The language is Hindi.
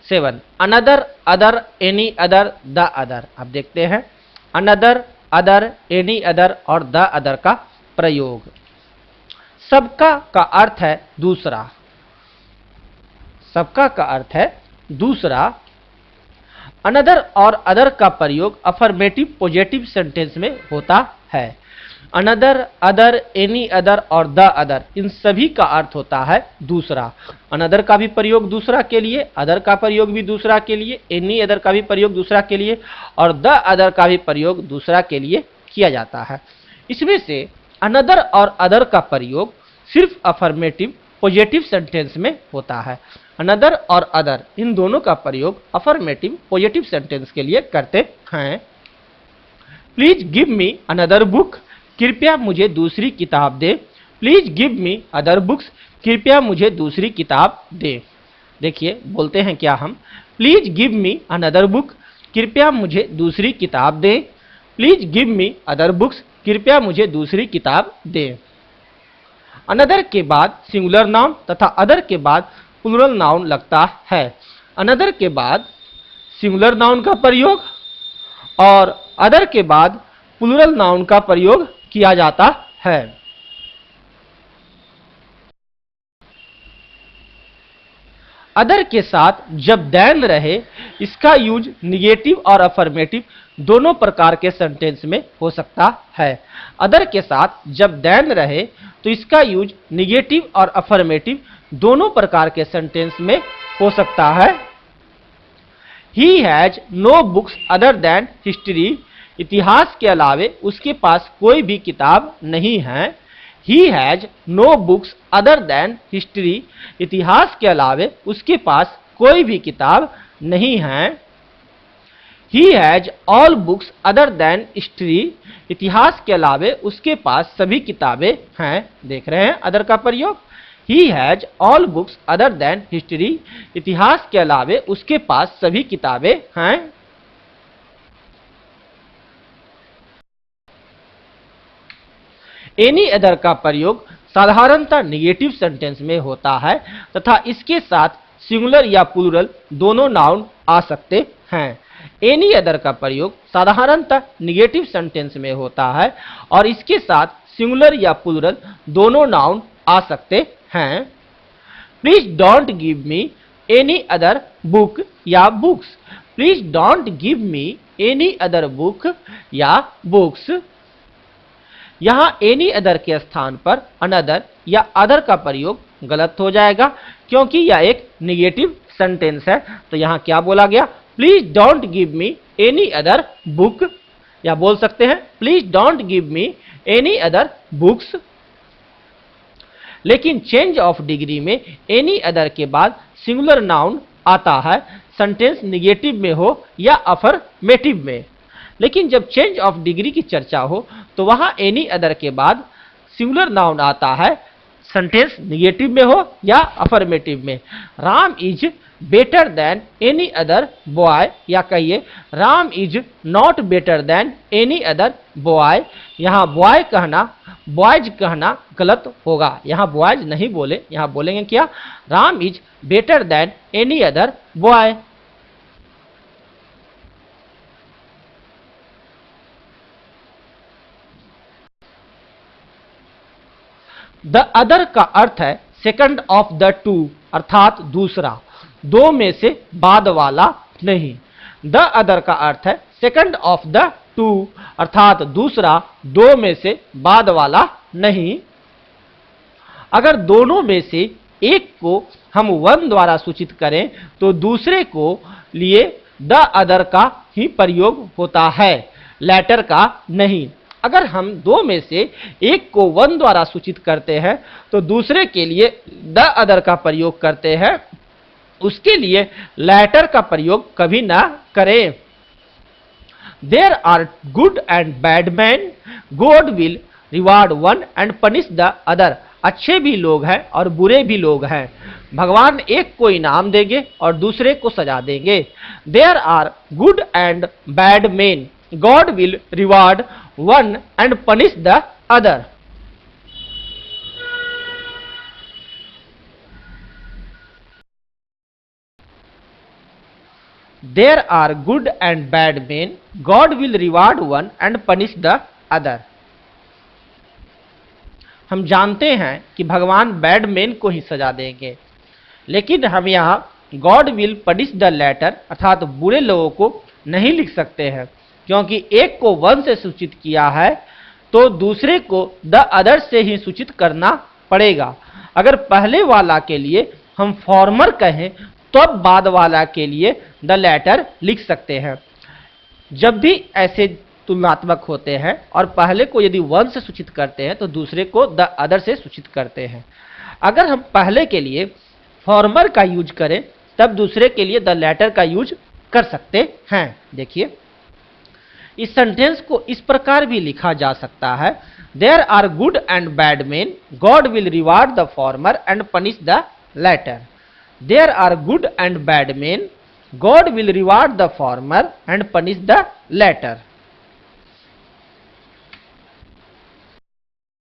7 another, other, any other, the other. आप देखते हैं अनदर, अदर, एनी अदर और द अदर का प्रयोग। सबका का अर्थ है दूसरा, सबका का अर्थ है दूसरा। अनदर और अदर का प्रयोग अफर्मेटिव पॉजिटिव सेंटेंस में होता है। अनदर, अदर, एनी अदर और द अदर, इन सभी का अर्थ होता है दूसरा। अनदर का भी प्रयोग दूसरा के लिए, अदर का प्रयोग भी दूसरा के लिए, एनी अदर का भी प्रयोग दूसरा के लिए और द अदर का भी प्रयोग दूसरा के लिए किया जाता है। इसमें से अनदर और अदर का प्रयोग सिर्फ अफर्मेटिव पॉजिटिव सेंटेंस में होता है। अनदर और अदर इन दोनों का प्रयोग अफर्मेटिव पॉजिटिव सेंटेंस के लिए करते हैं। Please give me another book, कृपया मुझे दूसरी किताब दे। Please give me other books, कृपया मुझे दूसरी किताब दे। देखिए बोलते हैं क्या हम, please give me another book, कृपया मुझे दूसरी किताब दे। Please give me other books, कृपया मुझे दूसरी किताब दे। अनदर के बाद सिंगुलर नाउन तथा अदर के बाद प्लूरल नाउन लगता है। अनदर के बाद सिंगुलर नाउन का प्रयोग और अदर के बाद प्लूरल नाउन का प्रयोग किया जाता है। अदर के साथ जब देन रहे, इसका यूज निगेटिव और अफर्मेटिव दोनों प्रकार के सेंटेंस में हो सकता है। अदर के साथ जब देन रहे तो इसका यूज निगेटिव और अफर्मेटिव दोनों प्रकार के सेंटेंस में हो सकता है। He has no books other than history, इतिहास के अलावे उसके पास कोई भी किताब नहीं है। He has no books other than history, इतिहास के अलावे उसके पास कोई भी किताब नहीं है। He has all books other than history, इतिहास के अलावे उसके पास सभी किताबें हैं। देख रहे हैं अदर का प्रयोग, he has all books other than history, इतिहास के अलावे उसके पास सभी किताबें हैं। एनी अदर का प्रयोग साधारणतः निगेटिव सेंटेंस में होता है तथा इसके साथ सिंगुलर या प्लूरल दोनों नाउन आ सकते हैं। एनी अदर का प्रयोग साधारणतः निगेटिव सेंटेंस में होता है और इसके साथ सिंगुलर या प्लूरल दोनों नाउन आ सकते हैं। Please don't give me any other book या books, please don't give me any other book या बुक्स। यहां एनी अदर के स्थान पर अनदर या अदर का प्रयोग गलत हो जाएगा क्योंकि यह एक निगेटिव सेंटेंस है। तो यहां क्या बोला गया, please don't give me any other book, या बोल सकते हैं please don't give me any other books. लेकिन चेंज ऑफ डिग्री में एनी अदर के बाद सिंगुलर नाउन आता है, सेंटेंस निगेटिव में हो या अफर्मेटिव में। लेकिन जब चेंज ऑफ डिग्री की चर्चा हो तो वहां एनी अदर के बाद सिंगुलर नाउन आता है, सेंटेंस निगेटिव में हो या अफर्मेटिव में। Ram is better than any other boy, या कहिए Ram is not better than any other boy. यहां बॉय कहना बॉयज कहना गलत होगा, यहां बॉयज नहीं बोले, यहां बोलेंगे क्या, Ram is better than any other boy. The other का अर्थ है सेकंड ऑफ द टू, अर्थात दूसरा, दो में से बाद वाला नहीं। द अदर का अर्थ है सेकंड ऑफ द टू, अर्थात दूसरा, दो में से बाद वाला नहीं। अगर दोनों में से एक को हम वन द्वारा सूचित करें तो दूसरे को लिए द अदर का ही प्रयोग होता है, लेटर का नहीं। अगर हम दो में से एक को वन द्वारा सूचित करते हैं तो दूसरे के लिए द अदर का प्रयोग करते हैं, उसके लिए लेटर का प्रयोग कभी ना करें। There are good and bad man, God will reward one and punish the other. अच्छे भी लोग हैं और बुरे भी लोग हैं, भगवान एक को इनाम देंगे और दूसरे को सजा देंगे। There are good and bad man, God will reward one and punish the other. There are good and bad man, God will reward one and punish the other. हम जानते हैं कि भगवान बैड मैन को ही सजा देंगे, लेकिन हम यहाँ God will punish the latter अर्थात बुरे लोगों को नहीं लिख सकते हैं, क्योंकि एक को वन से सूचित किया है तो दूसरे को द अदर से ही सूचित करना पड़ेगा। अगर पहले वाला के लिए हम फॉर्मर कहें तो अब बाद वाला के लिए द लेटर लिख सकते हैं। जब भी ऐसे तुलनात्मक होते हैं और पहले को यदि वन से सूचित करते हैं तो दूसरे को द अदर से सूचित करते हैं। अगर हम पहले के लिए फॉर्मर का यूज करें तब दूसरे के लिए द लेटर का यूज कर सकते हैं। देखिए, इस सेंटेंस को इस प्रकार भी लिखा जा सकता है, there are good and bad man, God will reward the former and punish the latter. There are good and bad man, God will reward the former and punish the letter.